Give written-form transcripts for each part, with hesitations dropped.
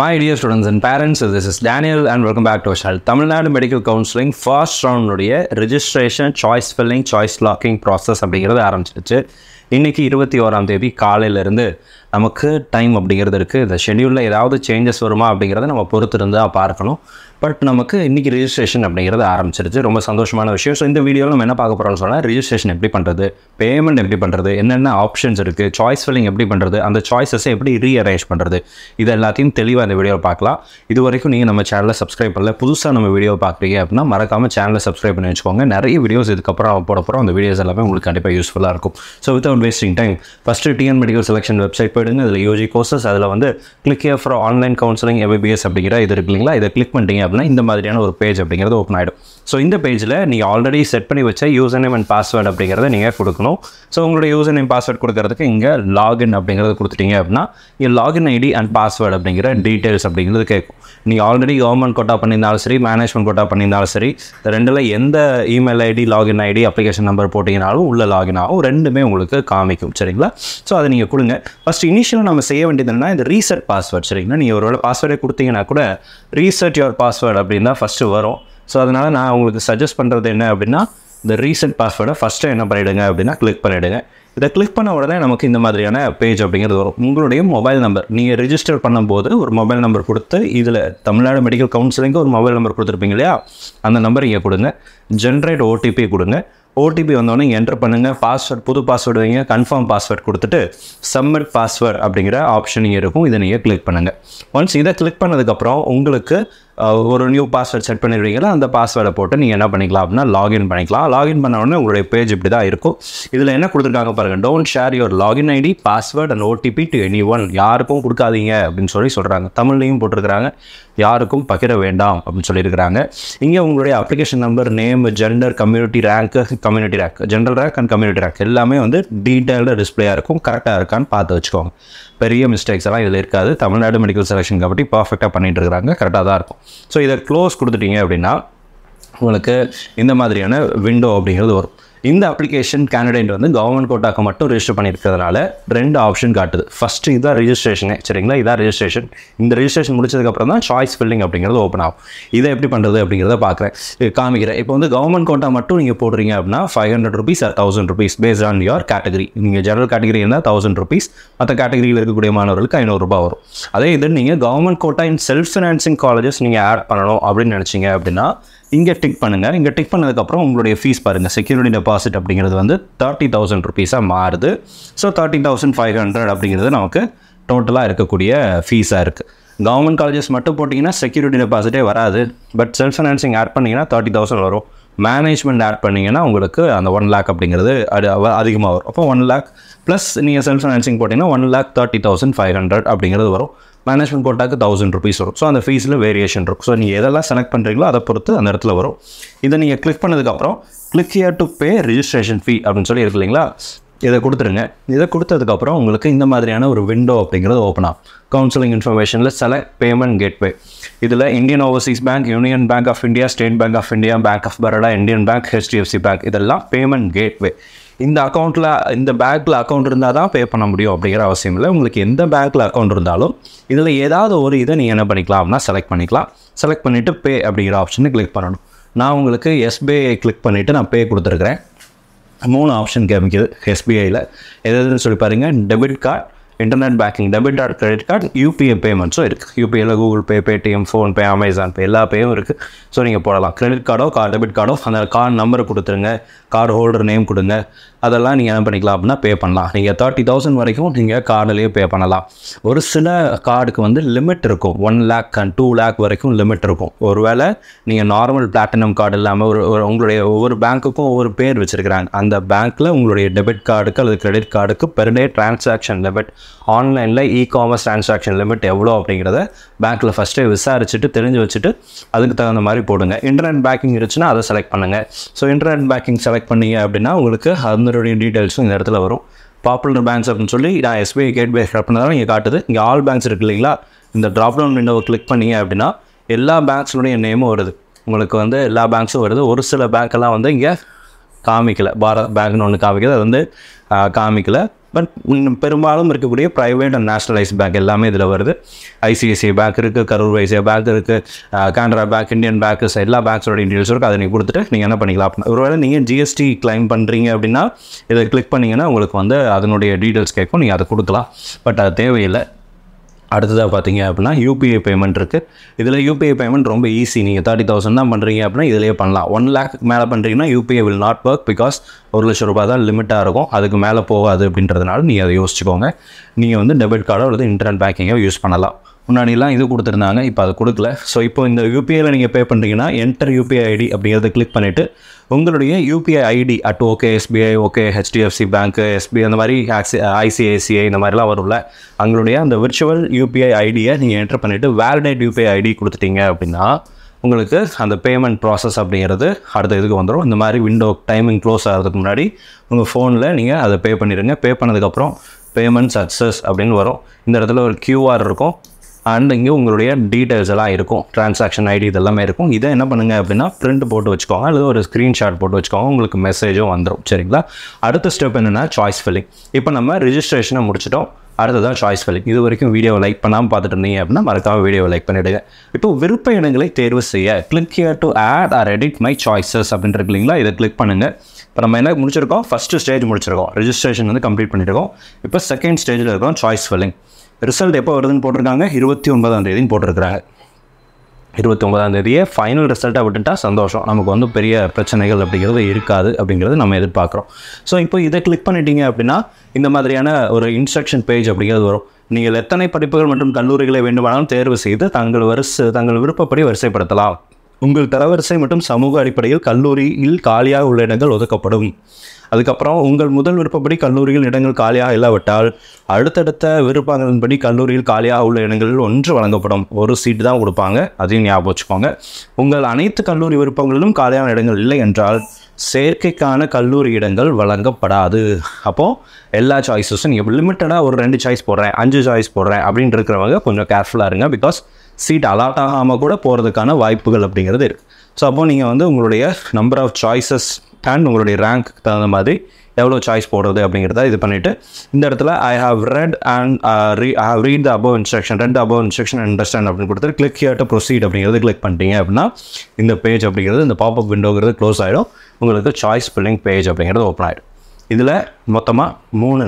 My dear students and parents, this is Daniel and welcome back to our channel. Tamil Nadu Medical Counseling first round registration, choice filling, choice locking process அப்படிங்கிறது ஆரம்பிச்சிருச்சு. இன்னைக்கு 21ஆம் தேதி காலையில இருந்து நமக்கு time அப்படிங்கிறது இருக்குது. இந்த ஷெட்யூலில் ஏதாவது சேஞ்சஸ் வருமா அப்படிங்கிறத நம்ம பொறுத்து இருந்தால் பார்க்கணும். பட் நமக்கு இன்றைக்கி ரிஜிஸ்ட்ரேஷன் அப்படிங்கிறது ஆரம்பிச்சிருச்சு. ரொம்ப சந்தோஷமான விஷயம். ஸோ இந்த வீடியோவில் நம்ம என்ன பார்க்க போகிறோம்னு சொன்னால், ரிஜிஸ்ட்ரேஷன் எப்படி பண்ணுறது, பேமெண்ட் எப்படி பண்ணுறது, என்னென்ன ஆப்ஷன்ஸ் இருக்குது, சாய்ஸ் ஃபில்லிங் எப்படி பண்ணுறது, அந்த சாய்ஸஸை எப்படி ரீஅரேஞ்ச் பண்ணுறது, இது எல்லாத்தையும் தெளிவாக இந்த வீடியோவில் பார்க்கலாம். இது வரைக்கும் நீங்கள் நம்ம சேனலை சப்ஸ்கிரைப் பண்ணல, புதுசாக நம்ம வீடியோ பார்க்குறீங்க அப்படின்னா மறக்காமல் சேனலை சப்ஸ்கிரைப் பண்ணி வச்சுக்கோங்க. நிறைய வீடியோஸ் இதுக்கப்புறம் போட போகிறோம். அந்த வீடியோஸ் எல்லாமே உங்களுக்கு கண்டிப்பாக யூஸ்ஃபுல்லாக இருக்கும். So without wasting time, first TN medical selection website போயிடுங்க. அதில் யூஜி கோர்சஸ், அதில் வந்து click here for online counselling MBBS அப்படிங்கிற இது இருக்கு இல்லைங்களா, இதை கிளிக் பண்ணிட்டீங்க அப்படின்னா இந்த மாதிரியான ஒரு பேஜ் அப்படிங்கிறது ஓப்பன் ஆகிடும். ஸோ இந்த பேஜில் நீங்கள் ஆல்ரெடி செட் பண்ணி வச்ச யூசர் நேம் அண்ட் பாஸ்வேர்டு அப்படிங்கிறத நீங்கள் கொடுக்கணும். ஸோ உங்களுடைய யூசர் நேம் பாஸ்வேர்டு கொடுக்கறதுக்கு இங்கே லாகின் அப்படிங்கிறது கொடுத்துட்டீங்க அப்படின்னா இங்கே லாகின் ஐடி அண்ட் பாஸ்வேர்டு அப்படிங்கிற டீட்டெயில்ஸ் அப்படிங்கிறது கேட்கும். நீங்கள் ஆல்ரெடி கவர்மெண்ட் கோட்டா பண்ணியிருந்தாலும் சரி, மேனேஜ்மெண்ட் கோட்டா பண்ணியிருந்தாலும் சரி, இந்த ரெண்டில் எந்த email ID, login ID, application number போட்டிங்கனாலும் உள்ள லாகின் ஆகும். ரெண்டுமே உங்களுக்கு காமிக்கும். சரிங்களா? ஸோ அதை நீங்கள் கொடுங்க. ஃபஸ்ட் இனிஷியலாக நம்ம செய்ய வேண்டியது என்னன்னா, இந்த ரீசெட் பாஸ்வேர்டு. சரிங்களா? நீங்கள் ஒரு வேளை பாஸ்வேர்டே கொடுத்தீங்கன்னா கூட ரீசெட் யுவர் பாஸ்வேர்டு அப்படின்னு தான் ஃபஸ்ட்டு வரும். ஸோ அதனால் நான் உங்களுக்கு சஜஸ்ட் பண்ணுறது என்ன அப்படின்னா, இந்த ரீசெட் பாஸ்வேர்டை ஃபஸ்ட்டு என்ன பண்ணிவிடுங்க அப்படின்னா கிளிக் பண்ணிவிடுங்க. இதை கிளிக் பண்ண உடனே நமக்கு இந்த மாதிரியான பேஜ் அப்படிங்கிறது வரும். உங்களுடைய மொபைல் நம்பர் நீங்கள் ரிஜிஸ்டர் பண்ணும்போது ஒரு மொபைல் நம்பர் கொடுத்து, இதில் தமிழ்நாடு மெடிக்கல் கவுன்சிலிங்கு ஒரு மொபைல் நம்பர் கொடுத்துருப்பீங்க இல்லையா, அந்த நம்பர் இங்கே கொடுங்க. ஜென்ரேட் ஓடிபி கொடுங்க. ஓடிபி வந்தோடனே என்ட்ரு பண்ணுங்கள். பாஸ்வேர்டு, புது பாஸ்வேர்டு வைங்க. கன்ஃபார்ம் பாஸ்வேர்டு கொடுத்துட்டு சப்மிட் பாஸ்வேர்டு அப்படிங்கிற ஆப்ஷன் இங்கே இருக்கும். இதை நீங்கள் கிளிக் பண்ணுங்கள். ஒன்ஸ் இதை கிளிக் பண்ணதுக்கப்புறம் உங்களுக்கு ஒரு நியூ பாஸ்வேர்டு செட் பண்ணிடுவீங்களா, அந்த பாஸ்வேர்டை போட்டு நீங்கள் என்ன பண்ணிக்கலாம் அப்படின்னா லாகின் பண்ணிக்கலாம். லாகின் பண்ண உடனே உங்களுடைய பேஜ் இப்படி தான் இருக்கும். இதில் என்ன கொடுத்துருக்காங்க பாருங்கள், don't share your login ID, password and OTP to anyone. யாருக்கும் கொடுக்காதீங்க அப்படின்னு சொல்கிறாங்க. தமிழ்லையும் போட்டிருக்கிறாங்க, யாருக்கும் பகிர வேண்டாம் அப்படின்னு சொல்லியிருக்கிறாங்க. இங்கே உங்களுடைய application number, name, gender, community rank, general rank and community rank எல்லாமே வந்து டீட்டெயில்டாக டிஸ்பிளேயாக இருக்கும். கரெக்டாக இருக்கான்னு பார்த்து வச்சுக்கோங்க. பெரிய மிஸ்டேக்ஸ் எல்லாம் இதில் இருக்காது. தமிழ்நாடு மெடிக்கல் செலெக்ஷன் கமிட்டி பர்ஃபெக்டாக பண்ணிகிட்டு இருக்கிறாங்க. கரெக்டாக தான் இருக்கும். ஸோ இதை க்ளோஸ் கொடுத்துட்டீங்க அப்படின்னா உங்களுக்கு இந்த மாதிரியான விண்டோ அப்படிங்கிறது வரும். இந்த அப்ளிகேஷன் கேண்டிடேட் வந்து கவர்மெண்ட் கோட்டாக்கு மட்டும் ரெஜிஸ்டர் பண்ணியிருக்கிறதுனால ரெண்டு ஆப்ஷன் காட்டுது. ஃபஸ்ட்டு இதான் ரிஜிஸ்ட்ரேஷனே. சரிங்களா? இதான் ரிஜிஸ்ட்ரேஷன். இந்த ரிஜிஸ்ட்ரேஷன் முடிச்சதுக்கப்புறம் தான் சாய்ஸ் ஃபில்லிங் அப்படிங்கிறது ஓப்பன் ஆகும். இதை எப்படி பண்ணுறது அப்படிங்கிறத காமிக்கிறேன். இப்போ வந்து கவர்மெண்ட் கோட்டா மட்டும் நீங்கள் போடுறீங்க அப்படின்னா 500 rupees or 1000 rupees based on your category. நீங்கள் ஜெனரல் கேட்டகரி இருந்தால் 1000 rupees, மற்ற கேட்டகரியில் இருக்கக்கூடிய மாணவர்களுக்கு 500 ரூபாய் வரும். அதே இது நீங்கள் government quota in self financing colleges நீங்கள் ஆட் பண்ணணும் அப்படின்னு நினச்சிங்க அப்படின்னா இங்கே டிக் பண்ணுங்கள். இங்கே டிக் பண்ணதுக்கப்புறம் உங்களுடைய ஃபீஸ் பாருங்கள். செக்யூரிட்டி டெபாசிட் அப்படிங்கிறது வந்து 30,000 rupees மாறுது. ஸோ 30,500 அப்படிங்கிறது நமக்கு டோட்டலாக இருக்கக்கூடிய ஃபீஸாக இருக்குது. கவர்மெண்ட் காலேஜஸ் மட்டும் போட்டிங்கன்னா செக்யூரிட்டி டெபாசிட்டே வராது. பட் செல்ஃப் ஃபைனான்சிங் ஆட் பண்ணிங்கன்னா 30,000 வரும். மேனேஜ்மெண்ட் ஆட் பண்ணிங்கன்னா உங்களுக்கு அந்த 1 lakh அப்படிங்கிறது அதிகமாக வரும். அப்போ 1 lakh ப்ளஸ் நீங்கள் செல்ஃப் ஃபைனான்சிங் போட்டிங்கன்னா 1,30,500 அப்படிங்கிறது வரும். மேனேஜ்மெண்ட் கோட்டாக்கு 1000 rupees வரும். ஸோ அந்த ஃபீஸில் வேரியேஷன் இருக்கும். ஸோ நீங்கள் எதெல்லாம் செலக்ட் பண்ணுறீங்களோ அதை பொறுத்து அந்த இடத்துல வரும். இதை நீங்கள் கிளிக் பண்ணதுக்கப்புறம் click here to pay registration ஃபீ அப்படின்னு சொல்லி இருக்கு இல்லைங்களா, இதை கொடுத்துருங்க. இதை கொடுத்ததுக்கப்புறம் உங்களுக்கு இந்த மாதிரியான ஒரு விண்டோ அப்படிங்கிறது ஓப்பன் ஆகும். கவுன்சிலிங் இன்ஃபர்மேஷனில் செலக்ட் பேமெண்ட் கேட்வே. இதில் Indian Overseas Bank, Union Bank of India, State Bank of India, Bank of Baroda, Indian Bank, HDFC bank, இதெல்லாம் பேமெண்ட் கேட்வே. இந்த அக்கௌண்ட்டில், இந்த பேங்க்கில் அக்கௌண்ட் இருந்தால் தான் பே பண்ண முடியும் அப்படிங்கிற அவசியம் இல்லை. உங்களுக்கு எந்த பேங்க்கில் அக்கௌண்ட் இருந்தாலும் இதில் ஏதாவது ஒரு இதை நீங்கள் என்ன பண்ணிக்கலாம் அப்படின்னா செலக்ட் பண்ணிக்கலாம். செலக்ட் பண்ணிவிட்டு பே அப்படிங்கிற ஆப்ஷனை கிளிக் பண்ணணும். நான் உங்களுக்கு SBI கிளிக் பண்ணிவிட்டு நான் பே கொடுத்துருக்குறேன். 3 ஆப்ஷன் காமிக்குது SBIயில். எதுன்னு சொல்லி பாருங்கள், debit card, internet banking, debit card, credit card, UPI பேமெண்ட்ஸும் இருக்குது. UPIயில் Google Pay, Paytm, PhonePe, Amazon Pay எல்லா பேயும் இருக்குது. ஸோ நீங்கள் போடலாம். கிரெடிட் கார்டோ டெபிட் கார்டோ அந்த கார்டு நம்பரை கொடுத்துருங்க, கார்டு ஹோல்டர் நேம் கொடுங்க. அதெல்லாம் நீங்கள் என்ன பண்ணிக்கலாம் அப்படின்னா பே பண்ணலாம். நீங்கள் 30,000 வரைக்கும் நீங்கள் கார்டுலேயே பே பண்ணலாம். ஒரு சில கார்டுக்கு வந்து லிமிட் இருக்கும். 1 lakh and 2 lakh வரைக்கும் லிமிட் இருக்கும். ஒருவேளை நீங்கள் நார்மல் பிளாட்டினம் கார்டு இல்லாமல் உங்களுடைய ஒவ்வொரு பேங்க்குக்கும் ஒவ்வொரு பேர் வச்சுருக்கிறாங்க. அந்த பேங்க்கில் உங்களுடைய டெபிட் கார்டுக்கு அல்லது கிரெடிட் கார்டுக்கு பெர் டே டிரான்சாக்ஷன் லிமிட், ஆன்லைனில் இ-காமர்ஸ் டிரான்சாக்ஷன் லிமிட் எவ்வளோ அப்படிங்கிறத பேங்க்கில் ஃபஸ்ட்டே விசாரிச்சுட்டு தெரிஞ்சு வச்சுட்டு அதுக்கு தகுந்த மாதிரி போடுங்க. இன்டர்நெட் பேங்கிங் இருந்துச்சுன்னா அதை செலக்ட் பண்ணுங்கள். ஸோ இன்டர்நெட் பேங்கிங் செலக்ட் பண்ணீங்க அப்படின்னா உங்களுக்கு அதனுடைய டீட்டெயில்ஸும் இந்த இடத்துல வரும். பாப்புலர் பேங்க்ஸ் அப்படின்னு சொல்லி நான் SBI கேட்வே செலக்ட் பண்ணதாலும் இங்கே காட்டுது. இங்கே ஆல் பேங்க்ஸ் இருக்குது இல்லைங்களா, இந்த ட்ராப் டவுன் விண்டோவை கிளிக் பண்ணீங்க அப்படின்னா எல்லா பேங்க்ஸுடைய நேமும் வருது. உங்களுக்கு வந்து எல்லா பேங்க்ஸும் வருது. ஒரு சில பேங்க்கெல்லாம் வந்து இங்கே காமிக்கலை. பாரத் பேங்க்னு ஒன்று காமிக்குது, அது வந்து காமிக்கலை. பட் பெரும்பாலும் இருக்கக்கூடிய ப்ரைவேட் அண்ட் நேஷனலைஸ்ட் பேங்க் எல்லாமே இதில் வருது. ஐசிஐசிஐ பேங்க் இருக்குது, கரூர் வைசிஐ பேங்க் இருக்குது, கேனரா பேங்க், இந்தியன் பேங்க்ஸ், எல்லா பேங்க்ஸோட டீட்டெயில்ஸ் இருக்குது. அதை நீங்கள் கொடுத்துட்டு நீங்கள் என்ன பண்ணிக்கலாம், ஒருவேளை நீங்கள் ஜிஎஸ்டி கிளைம் பண்ணுறீங்க அப்படின்னா இதை கிளிக் பண்ணிங்கன்னா உங்களுக்கு வந்து அதனுடைய டீட்டெயில்ஸ் கேட்கும், நீங்கள் அதை கொடுக்கலாம். பட் அது தேவையில்லை. அடுத்ததாக பார்த்தீங்க அப்படின்னா யூபிஐ பேமெண்ட் இருக்குது. இதில் யூபிஐ பேமெண்ட் ரொம்ப ஈஸி. நீங்கள் 30,000 தான் பண்ணுறீங்க அப்படின்னா இதிலேயே பண்ணலாம். 1 lakh மேலே பண்ணுறீங்கன்னா UPI will not work, because 1,00,000 ரூபாய் தான் லிமிட்டாக இருக்கும், அதுக்கு மேலே போகாது அப்படின்றதுனால நீங்கள் அதை யோசிச்சுக்கோங்க. நீங்கள் வந்து டெபிட் கார்டோ அல்லது இன்டர்நெட் பேங்கிங்கோ யூஸ் பண்ணலாம். முன்னாடிலாம் இது கொடுத்துருந்தாங்க, இப்போ அது கொடுக்கல. ஸோ இப்போ இந்த யூபிஐயில் நீங்கள் பே பண்ணுறீங்கன்னா என்டர் யூபிஐ ஐடி அப்படிங்கிறத கிளிக் பண்ணிவிட்டு உங்களுடைய UPI ID at okay SBI, okay HDFC பேங்க்கு, எஸ்பிஐ அந்த மாதிரி ஐசிஐசிஐ இந்த மாதிரிலாம் வரும்ல, அவங்களுடைய அந்த விர்ச்சுவல் யூபிஐ ஐடியை நீங்கள் என்டர் பண்ணிவிட்டு வேலிடேட் யூபிஐ ஐடி கொடுத்துட்டீங்க அப்படின்னா உங்களுக்கு அந்த பேமெண்ட் ப்ராசஸ் அப்படிங்கிறது அடுத்த இதுக்கு வந்துடும். இந்த மாதிரி விண்டோ டைமிங் க்ளோஸ் ஆகிறதுக்கு முன்னாடி உங்கள் ஃபோனில் நீங்கள் அதை பே பண்ணிடுங்க. பே பண்ணதுக்கப்புறம் பேமெண்ட் சக்ஸஸ் அப்படின்னு வரும். இந்த இடத்துல ஒரு கியூஆர் இருக்கும் அண்ட் இங்கே உங்களுடைய டீட்டெயில்ஸ் எல்லாம் இருக்கும், ட்ரான்சாக்ஷன் ஐடி இதெல்லாமே இருக்கும். இதை என்ன பண்ணுங்கள் அப்படின்னா பிரிண்ட் போட்டு வச்சுக்கோங்க அல்லது ஒரு ஸ்க்ரீன்ஷாட் போட்டு வச்சுக்கோங்க, உங்களுக்கு மெசேஜும் வந்துடும். சரிங்களா? அடுத்த ஸ்டெப் என்னென்னா சாய்ஸ் ஃபில்லிங். இப்போ நம்ம ரிஜிஸ்ட்ரேஷனை முடிச்சிட்டோம், அடுத்ததான் சாய்ஸ் ஃபில்லிங். இது வரைக்கும் வீடியோவை லைக் பண்ணாமல் பார்த்துட்டு இருந்தீங்க அப்படின்னா மறக்காம வீடியோவை லைக் பண்ணிவிடுங்க. இப்போ விருப்ப இடங்களை தேர்வு செய்ய click here to add or edit my choices அப்படின்னு இருக்கு இல்லைங்களா, இதை கிளிக் பண்ணுங்கள். இப்போ நம்ம என்ன முடிச்சிருக்கோம், ஃபஸ்ட்டு ஸ்டேஜ் முடிச்சிருக்கோம், ரிஜிஸ்ட்ரேஷன் வந்து கம்ப்ளீட் பண்ணியிருக்கோம். இப்போ செகண்ட் ஸ்டேஜில் இருக்கோம் சாய்ஸ் ஃபில்லிங். ரிசல்ட் எப்போ வருதுன்னு போட்டிருக்காங்க, 29ஆம் தேதின்னு போட்டிருக்கிறாங்க. 29ஆம் தேதியே ஃபைனல் ரிசல்ட்டாக விட்டுட்டா சந்தோஷம், நமக்கு வந்து பெரிய பிரச்சனைகள் அப்படிங்கிறது இருக்காது அப்படிங்கிறது நம்ம எதிர்பார்க்குறோம். ஸோ இப்போ இதை கிளிக் பண்ணிட்டீங்க அப்படின்னா இந்த மாதிரியான ஒரு இன்ஸ்ட்ரக்ஷன் பேஜ் அப்படிங்கிறது வரும். நீங்கள் எத்தனை படிப்புகள் மற்றும் கல்லூரிகளை வேண்டுமானாலும் தேர்வு செய்து தங்கள் விருப்பப்படி வரிசைப்படுத்தலாம். உங்கள் தரவரிசை மற்றும் சமூக அடிப்படையில் கல்லூரியில் காலியாக உள்ள இடங்கள் ஒதுக்கப்படும். அதுக்கப்புறம் உங்கள் முதல் விருப்பப்படி கல்லூரியில் இடங்கள் காலியாக இல்லாவிட்டால் அடுத்தடுத்த விருப்பங்களின்படி கல்லூரியில் காலியாக உள்ள இடங்களில் ஒன்று வழங்கப்படும். ஒரு சீட்டு தான் கொடுப்பாங்க, அதையும் ஞாபகம் வச்சுக்கோங்க. உங்கள் அனைத்து கல்லூரி விருப்பங்களிலும் காலியான இடங்கள் இல்லை என்றால் சேர்க்கைக்கான கல்லூரி இடங்கள் வழங்கப்படாது. அப்போது எல்லா சாய்ஸஸும் நீங்கள் லிமிட்டடாக ஒரு 2 சாய்ஸ் போடுறேன், 5 சாய்ஸ் போடுறேன் அப்படின்னு இருக்கிறவங்க கொஞ்சம் கேர்ஃபுல்லாக இருங்க. பிகாஸ் சீட் அலாட் ஆகாமல் கூட போகிறதுக்கான வாய்ப்புகள் அப்படிங்கிறது இருக்குது. ஸோ அப்போது நீங்கள் வந்து உங்களுடைய நம்பர் ஆஃப் சாய்ஸஸ் அண்ட் உங்களுடைய ரேங்க்கு தகுந்த மாதிரி எவ்வளோ சாய்ஸ் போடுறது அப்படிங்கிறத இது பண்ணிவிட்டு இந்த இடத்துல I have read and I have read the above instruction, read above instruction understand அப்படின்னு கொடுத்துட்டு கிளிக் ஹியர் டு ப்ரொசீட் அப்படிங்கிறது கிளிக் பண்ணிட்டீங்க அப்படின்னா இந்த பேஜ் அப்படிங்கிறது, இந்த பாப்அப் விண்டோங்கிறது க்ளோஸ் ஆகிடும். உங்களுக்கு சாய்ஸ் ஃபில்லிங் பேஜ் அப்படிங்கிறது ஓப்பன் ஆகிடும். இதில் மொத்தமாக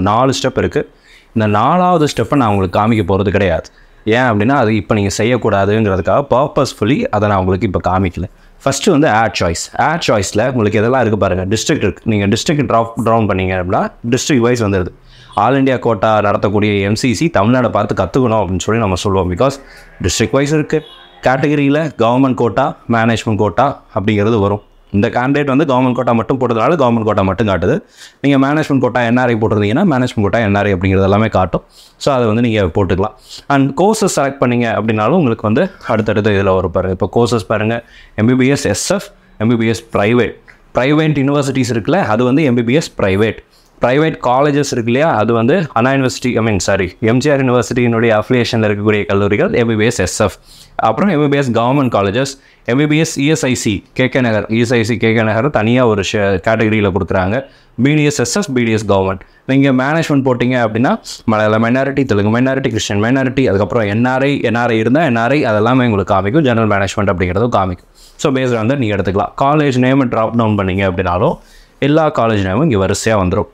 4 ஸ்டெப் இருக்குது. இந்த 4வது ஸ்டெப்பை நான் உங்களுக்கு காமிக்க போகிறது கிடையாது. ஏன் அப்படின்னா அது இப்போ நீங்கள் செய்யக்கூடாதுங்கிறதுக்காக பர்பஸ்ஃபுல்லி அதை நான் உங்களுக்கு இப்போ காமிக்கல. ஃபஸ்ட்டு வந்து ஆட் சாய்ஸில் உங்களுக்கு எதெல்லாம் இருக்குது பாருங்கள். டிஸ்ட்ரிக்ட் இருக்குது, நீங்கள் டிஸ்ட்ரிக்ட் ட்ரவுன் பண்ணிங்க அப்படின்னா டிஸ்ட்ரிக்ட் வைஸ் வந்துடுது. ஆல் இண்டியா கோட்டா நடத்தக்கூடிய எம்சிசி தமிழ்நாடை பார்த்து கற்றுக்கணும் அப்படின்னு சொல்லி நம்ம சொல்லுவோம். பிகாஸ் டிஸ்ட்ரிக்ட் வைஸ் இருக்குது. கேட்டகரியில் கவர்மெண்ட் கோட்டா, மேனேஜ்மெண்ட் கோட்டா அப்படிங்கிறது வரும். இந்த கேண்டிடேட் வந்து கவர்மெண்ட் கோட்டா மட்டும் போட்டதுனால கவர்மெண்ட் கோட்டா மட்டும் காட்டுது. நீங்கள் மேனேஜ்மெண்ட் கோட்டா என்ஆர்ஐ போட்டிருந்தீங்கன்னா மேனேஜ்மெண்ட் கோட்டா என்ஆர்ஐ அப்படிங்கிறது எல்லாமே காட்டும். ஸோ அதை வந்து நீங்கள் போட்டுக்கலாம். அண்ட் கோர்சஸ் செலக்ட் பண்ணிங்க அப்படின்னாலும் உங்களுக்கு வந்து அடுத்தடுத்த இதில் வரும் பாருங்கள். இப்போ கோர்சஸ் பாருங்கள், MBBS SF, MBBS private universities இருக்குல்ல, அது வந்து எம்பிபிஎஸ் ப்ரைவேட் காலேஜஸ் இருக்கு இல்லையா, அது வந்து அண்ணா யூனிவர்சிட்டி எம்ஜிஆர் யூனிவர்சிட்டியினுடைய அஃபிலியேஷனில் இருக்கக்கூடிய கல்லூரிகள் எம்பிபிஎஸ் எஸ்எஃப். அப்புறம் MBBS government colleges, MBBS ESIC KK Nagar தனியாக ஒரு கேட்டகரியில் கொடுக்குறாங்க. BDS SS, BDS government. நீங்கள் மேனேஜ்மெண்ட் போட்டிங்க அப்படின்னா மலையாள minority, Telugu minority, Christian minority, அதுக்கப்புறம் என்ஆர்ஐ இருந்தால் என்ஆர்ஐ அதெல்லாமே உங்களுக்கு காமிக்கும். ஜெனரல் மேனேஜ்மெண்ட் அப்படிங்கிறதும் காமிக்கும். ஸோ பேஸ்ட் வந்து நீங்கள் எடுத்துக்கலாம். காலேஜ் நேம் ட்ராப் டவுன் பண்ணிங்க அப்படின்னாலும் எல்லா காலேஜ் நேமும் இங்கே வரிசையாக வந்துடும்.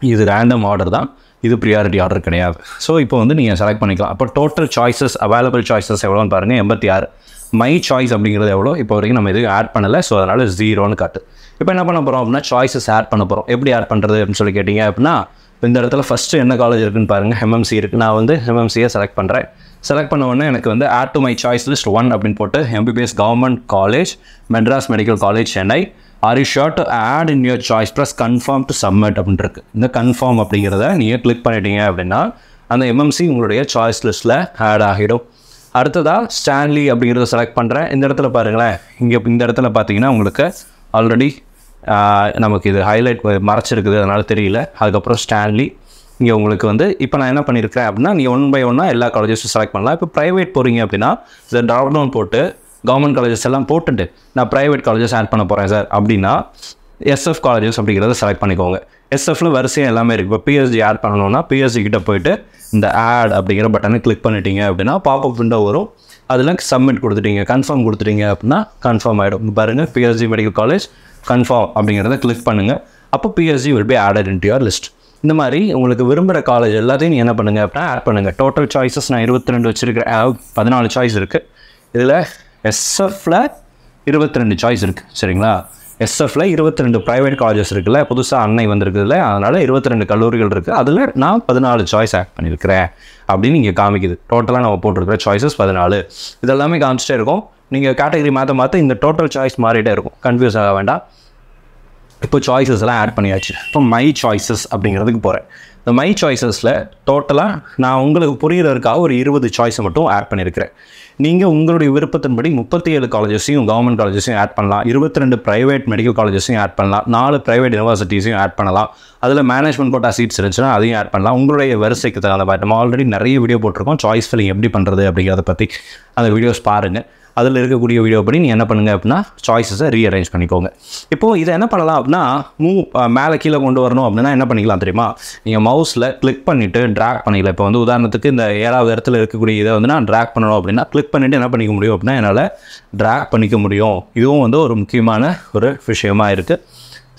இது ரேண்டம் ஆர்டர் தான், இது ப்ரியாரிட்டி ஆர்டர் கிடையாது. ஸோ இப்போ வந்து நீங்கள் செலக்ட் பண்ணிக்கலாம். அப்போ டோட்டல் சாய்ஸஸ், அவைலபிள் சாய்ஸஸ் எவ்வளோன்னு பாருங்கள், 86. மை சாய்ஸ் அப்படிங்கிறது எவ்வளோ, இப்போ வரைக்கும் நம்ம எதுவும் ஆட் பண்ணலை. ஸோ அதனால் 0ன்னு காட்டு. இப்போ என்ன பண்ண போகிறோம் அப்படின்னா சாய்ஸஸ் ஆட் பண்ண போகிறோம். எப்படி ஆட் பண்ணுறது அப்படின்னு சொல்லி கேட்டிங்க அப்படின்னா இந்த இடத்துல ஃபஸ்ட்டு என்ன காலேஜ் இருக்குதுன்னு பாருங்கள், எம்எம்சி இருக்குது. நான் வந்து எம்எம்சியை செலக்ட் பண்ணுறேன். செலக்ட் பண்ண உடனே எனக்கு வந்து add to my choice list 1 அப்படின்னு போட்டு MBBS government college, Madras medical college Chennai, are you sure to add in your choice plus confirm to submit அப்படின்னு இருக்குது. இந்த கன்ஃபார்ம் அப்படிங்கிறத நீங்கள் கிளிக் பண்ணிட்டீங்க அப்படின்னா அந்த எம்எம்சி உங்களுடைய சாய்ஸ் லிஸ்ட்டில் ஆட் ஆகிடும். அடுத்ததாக ஸ்டான்லி அப்படிங்கிறத செலக்ட் பண்ணுறேன். இந்த இடத்துல பாருங்களேன், இந்த இடத்துல பார்த்தீங்கன்னா உங்களுக்கு ஆல்ரெடி நமக்கு இது ஹைலைட் மறைச்சிருக்குது, அதனால் தெரியல. அதுக்கப்புறம் ஸ்டான்லி இங்கே உங்களுக்கு வந்து இப்போ நான் என்ன பண்ணியிருக்கேன் அப்படின்னா நீங்கள் 1 by 1 எல்லா காலேஜஸும் செலக்ட் பண்ணலாம். இப்போ ப்ரைவேட் போகிறீங்க அப்படின்னா இதை ட்ராப் டவுன் போட்டு கவர்மெண்ட் காலேஜஸ் எல்லாம் போட்டுட்டு நான் ப்ரைவேட் காலேஜஸ் ஆட் பண்ண போகிறேன் சார் அப்படின்னா SF காலேஜஸ் அப்படிங்கிறத செலக்ட் பண்ணிக்கோங்க. SFல வரிசையாக எல்லாமே இருக்குது. இப்போ PSG ஆட் பண்ணணும்னா PSG கிட்ட போயிட்டு இந்த ஆட் அப்படிங்கிற பட்டனை கிளிக் பண்ணிட்டீங்க அப்படின்னா பாப்அப் விண்டோ வரும். அதில் சப்மிட் கொடுத்துட்டீங்க, கன்ஃபார்ம் கொடுத்துட்டீங்க அப்படின்னா கன்ஃபார்ம் ஆகிடும். பாருங்கள், PSG மெடிக்கல் காலேஜ் கன்ஃபார்ம் அப்படிங்கிறத கிளிக் பண்ணுங்கள். அப்போ PSG will be added into your list. இந்த மாதிரி உங்களுக்கு விரும்புகிற காலேஜ் எல்லாத்தையும் நீங்கள் என்ன பண்ணுங்கள் அப்படின்னா ஆட் பண்ணுங்கள். டோட்டல் சாய்ஸஸ் நான் 22 வச்சுருக்கிறேன். 14 சாய்ஸ் இருக்குது. இதில் SFல 22 சாய்ஸ் இருக்குது. சரிங்களா? SFல 22 ப்ரைவேட் காலேஜஸ் இருக்குல்ல, புதுசாக அன்னை வந்திருக்குதுல்ல, அதனால் 22 கல்லூரிகள் இருக்குது. அதில் நான் 14 சாய்ஸ் ஆட் பண்ணியிருக்கிறேன் அப்படின்னு இங்கே காமிக்குது. டோட்டலாக நம்ம போட்டிருக்கிற சாய்ஸஸ் 14. இதெல்லாமே காமிச்சிட்டே இருக்கும். நீங்கள் கேட்டகரி மாற்ற இந்த டோட்டல் சாய்ஸ் மாறிட்டே இருக்கும். கன்ஃபியூஸ் ஆக வேண்டாம். இப்போ சாய்ஸஸ் எல்லாம் ஆட் பண்ணியாச்சு. இப்போ மை சாய்ஸஸ் அப்படிங்கிறதுக்கு போகிறேன். இந்த மை சாய்ஸஸில் டோட்டலாக நான் உங்களுக்கு புரிகிறதுக்காக ஒரு 20 சாய்ஸை மட்டும் ஆட் பண்ணியிருக்கிறேன். நீங்கள் உங்களுடைய விருப்பத்தின்படி 37 காலேஜஸையும் கவர்மெண்ட் காலேஜஸையும் ஆட் பண்ணலாம். 22 ப்ரைவேட் மெடிக்கல் காலேஜஸையும் ஆட் பண்ணலாம். 4 ப்ரைவேட் யூனிவர்சிட்டிஸையும் ஆட் பண்ணலாம். அதில் மேனேஜ்மெண்ட் கோட்டா சீட்ஸ் இருந்துச்சுன்னா அதையும் ஆட் பண்ணலாம். உங்களுடைய வரிசைக்கு தகுந்த மாதிரி நம்ம ஆல்ரெடி நிறைய வீடியோ போட்டிருக்கோம். சாய்ஸ் ஃபில்லிங் எப்படி பண்ணுறது அப்படிங்கிறத பற்றி அந்த வீடியோஸ் பாருங்கள். அதில் இருக்கக்கூடிய வீடியோ படி நீங்கள் என்ன பண்ணுங்கள் அப்படின்னா சாய்ஸஸை ரீஅரேஞ்ச் பண்ணிக்கோங்க. இப்போது இதை என்ன பண்ணலாம் அப்படின்னா மேலே கீழே கொண்டு வரணும் அப்படின்னா என்ன பண்ணிக்கலாம் தெரியுமா? நீங்கள் மவுஸில் கிளிக் பண்ணிவிட்டு ட்ராக் பண்ணிக்கலாம். இப்போ வந்து உதாரணத்துக்கு இந்த 7வது இடத்துல இருக்கக்கூடிய இதை வந்து நான் ட்ராக் பண்ணணும் அப்படின்னா கிளிக் பண்ணிவிட்டு என்ன பண்ணிக்க முடியும் அப்படின்னா என்னால் ட்ராக் பண்ணிக்க முடியும். இதுவும் வந்து ஒரு முக்கியமான ஒரு விஷயமாக இருக்குது.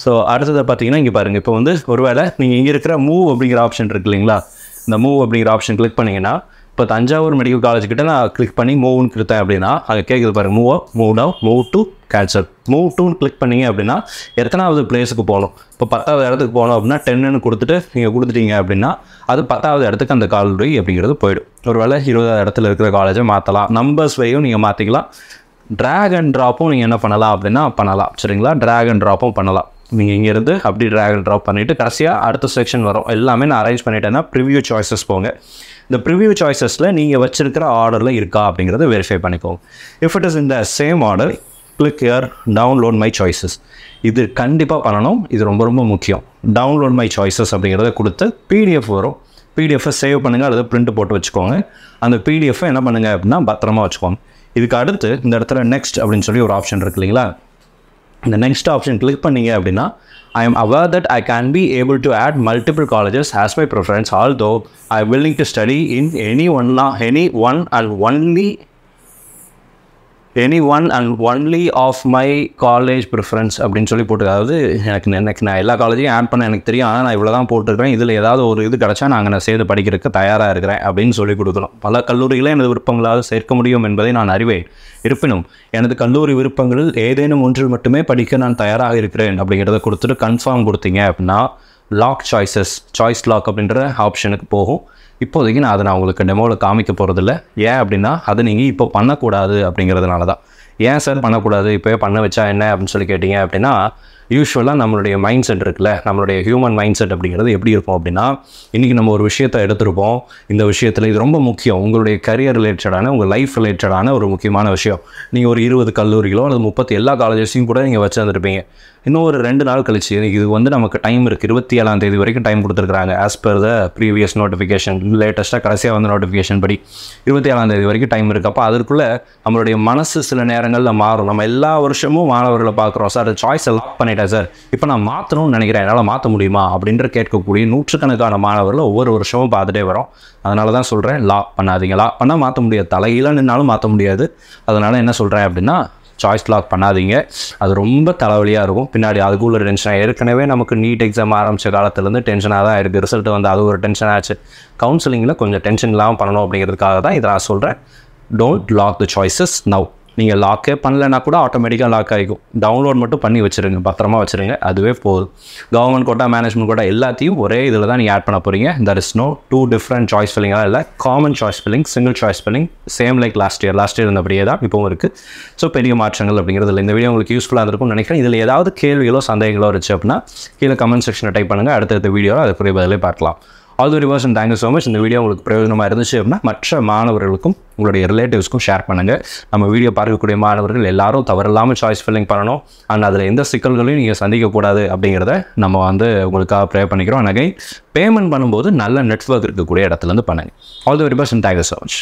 ஸோ அடுத்ததை பார்த்தீங்கன்னா இங்கே பாருங்கள். இப்போ வந்து ஒருவேளை நீங்கள் இங்கே இருக்கிற மூவ் அப்படிங்கிற ஆப்ஷன் இருக்குது இல்லைங்களா? இந்த மூவ் அப்படிங்கிற ஆப்ஷன் கிளிக் பண்ணிங்கன்னா இப்போ தஞ்சாவூர் மெடிக்கல் காலேஜ் கிட்ட நான் கிளிக் பண்ணி மூவ்னு கொடுத்தேன் அப்படின்னா அங்கே கேட்குது பாருங்கள், move down, move to cancel. Move டூன்னு கிளிக் பண்ணிங்க அப்படின்னா எத்தனாவது பிளேஸுக்கு போகணும். இப்போ 10வது இடத்துக்கு போகணும் அப்படின்னா 10ன்னு கொடுத்துட்டு நீங்கள் கொடுத்துட்டீங்க அப்படின்னா அது 10வது இடத்துக்கு அந்த கல்லூரி அப்படிங்கிறது போயிடும். ஒருவேளை 20வது இடத்துல இருக்கிற காலேஜை மாற்றலாம். நம்பர்ஸ் வையும் நீங்கள் மாற்றிக்கலாம். ட்ராக் அண்ட் ட்ராப்பும் நீங்கள் என்ன பண்ணலாம் அப்படின்னா பண்ணலாம். சரிங்களா? ட்ராக் அண்ட் ட்ராப்பும் பண்ணலாம். நீங்கள் இங்கேருந்து அப்படி ட்ராக் அண்ட் ட்ராப் பண்ணிவிட்டு கடைசியாக அடுத்த செக்ஷன் வரும். எல்லாமே நான் அரேஞ்ச் பண்ணிட்டேன்னா ப்ரிவியூ சாய்ஸஸ் போங்க. இந்த ப்ரிவியூ சாய்ஸஸில் நீங்கள் வச்சுருக்கிற ஆர்டரில் இருக்கா அப்படிங்கிறத வெரிஃபை பண்ணிக்கோங்க. இஃப் இட் இஸ் இந்த same order click here download my choices. இது கண்டிப்பாக பண்ணணும். இது ரொம்ப ரொம்ப முக்கியம். டவுன்லோட் மை சாய்ஸஸ் அப்படிங்கிறத கொடுத்து PDF வரும். PDFை சேவ் பண்ணுங்கள், அல்லது பிரிண்ட் போட்டு வச்சுக்கோங்க. அந்த PDFை என்ன பண்ணுங்கள் அப்படின்னா பத்திரமா வச்சுக்கோங்க. இதுக்கு அடுத்து இந்த இடத்துல நெக்ஸ்ட் அப்படின்னு சொல்லி ஒரு ஆப்ஷன் இருக்குது இல்லைங்களா? இந்த நெக்ஸ்ட் ஆப்ஷன் கிளிக் பண்ணிங்க அப்படின்னா I am aware that I can be able to add multiple colleges as my preference, although I am willing to study in any one and only of my college preference அப்படின்னு சொல்லி போட்டு, அதாவது எனக்கு நான் எல்லா காலேஜையும் add பண்ண எனக்கு தெரியும், ஆனால் நான் இவ்வளோ தான் போட்டிருக்கிறேன், இதில் ஏதாவது ஒரு இது கிடச்சா நான் சேர்ந்து படிக்கிறதுக்கு தயாராக இருக்கிறேன் அப்படின்னு சொல்லி கொடுக்கணும். பல கல்லூரிகளே எனது விருப்பங்களாக சேர்க்க முடியும் என்பதை நான் அறிவேன். இருப்பினும் எனது கல்லூரி விருப்பங்களில் ஏதேனும் ஒன்றில் மட்டுமே படிக்க நான் தயாராக இருக்கிறேன் அப்படிங்கிறத கொடுத்துட்டு கன்ஃபார்ம் கொடுத்தீங்க அப்படின்னா லாக் சாய்ஸ் லாக் அப்படின்ற ஆப்ஷனுக்கு போகும். இப்போதைக்கு நான் அதை உங்களுக்கு டெமோவில் காமிக்க போகிறதில்ல. ஏன் அப்படின்னா அதை நீங்கள் இப்போ பண்ணக்கூடாது அப்படிங்கிறதுனால தான். ஏன் சார் பண்ணக்கூடாது, இப்போயே பண்ண வச்சா என்ன அப்படின்னு சொல்லி கேட்டிங்க அப்படின்னா, யூஸ்வலாக நம்மளுடைய மைண்ட் செட் இருக்குல்ல, நம்மளுடைய ஹியூமன் மைண்ட் செட் அப்படிங்கிறது எப்படி இருக்கும் அப்படின்னா, இன்றைக்கி நம்ம ஒரு விஷயத்தை எடுத்திருப்போம். இந்த விஷயத்தில் இது ரொம்ப முக்கியம், உங்களுடைய கரியர் ரிலேட்டடான, உங்கள் லைஃப் ரிலேட்டடான ஒரு முக்கியமான விஷயம். நீங்கள் ஒரு 20 கல்லூரிகளோ அல்லது 30 எல்லா காலேஜஸையும் கூட நீங்கள் வச்சுருந்துருப்பீங்க. இன்னும் ஒரு 2 நாள் கழிச்சு இது வந்து நமக்கு டைம் இருக்குது. 27ஆம் தேதி வரைக்கும் டைம் கொடுத்துருக்குறாங்க. As per the previous notification, லேட்டஸ்ட்டாக கடைசியாக வந்த நோட்டிஃபிகேஷன் படி 27ஆம் தேதி வரைக்கும் டைம் இருக்குது. அப்போ அதற்குள்ளே நம்மளுடைய மனசு சில நேரங்களில் மாறும். நம்ம எல்லா வருஷமும் மாணவர்களை பார்க்குறோம். சார் சாய்ஸை லாக் பண்ணிட்டேன் சார், இப்போ நான் மாற்றணும்னு நினைக்கிறேன், என்னால் மாற்ற முடியுமா அப்படின்ற கேட்கக்கூடிய நூற்றுக்கணக்கான மாணவர்களை ஒவ்வொரு வருஷமும் பார்த்துட்டே வரோம். அதனால தான் சொல்கிறேன், லாக் பண்ணாதீங்க. லாக் பண்ணால் மாற்ற முடியாது, தலையில நின்னாலும் மாற்ற முடியாது. அதனால் என்ன சொல்கிறேன் அப்படின்னா, சாய்ஸ் லாக் பண்ணாதீங்க. அது ரொம்ப தலைவலியாக இருக்கும். பின்னாடி அதுக்குள்ள டென்ஷனாக, ஏற்கனவே நமக்கு நீட் எக்ஸாம் ஆரம்பித்த காலத்துலேருந்து டென்ஷனாக தான் இருக்குது. ரிசல்ட் வந்து அது ஒரு டென்ஷன் ஆச்சு. கவுன்சிலிங்கில் கொஞ்சம் டென்ஷன் இல்லாமல் பண்ணணும் அப்படிங்கிறதுக்காக தான் இதை நான் சொல்கிறேன். Don't lock the choices now. நீங்கள் லாக்கே பண்ணலைன்னா கூட ஆட்டோமேட்டிக்காக லாக் ஆகிக்கும். டவுன்லோட் மட்டும் பண்ணி வச்சுருங்க, பத்திரமா வச்சுருங்க, அதுவே போதும். கவர்மெண்ட் கோட்டா, மேனேஜ்மெண்ட் கோட்டா எல்லாத்தையும் ஒரே இதில் தான் நீங்கள் ஆட் பண்ண போகிறீங்க. That is no 2 different choice ஃபில்லிங்காக இல்லை. Common choice filling, single choice filling, same like last year இருந்தபடியே தான் இப்போவும் இருக்குது. ஸோ பெரிய மாற்றங்கள் அப்படிங்கிறது இல்லை. இந்த வீடியோ உங்களுக்கு யூஸ்ஃபுல்லாக இருக்கும்னு நினைக்கிறேன். இதில் ஏதாவது கேள்விகளோ சந்தேகங்களோ இருந்துச்சு அப்படின்னா கீழே கமெண்ட் செக்ஷனில் டைப் பண்ணுங்கள். அடுத்தடுத்த வீடியோவில் அதுக்குரிய பதிலே பார்க்கலாம். All the reverse and thank you so much. இந்த வீடியோ உங்களுக்கு பிரயோஜனமாக இருந்துச்சு அப்படின்னா மற்ற மாணவர்களுக்கும் உங்களுடைய ரிலேட்டிவ்ஸ்க்கும் ஷேர் பண்ணுங்கள். நம்ம வீடியோ பார்க்கக்கூடிய மாணவர்கள் எல்லாரும் தவறில்லாமல் சாய்ஸ் ஃபில்லிங் பண்ணணும். அண்ட் அதில் எந்த சிக்கல்களையும் நீங்கள் சந்திக்கக்கூடாது அப்படிங்கிறத நம்ம உங்களுக்காக ப்ரே பண்ணிக்கிறோம். அண்ட் அகைன் பேமெண்ட் பண்ணும்போது நல்ல நெட்வொர்க் இருக்கக்கூடிய இடத்துலேருந்து பண்ணுங்கள். All the very best and thank you so much.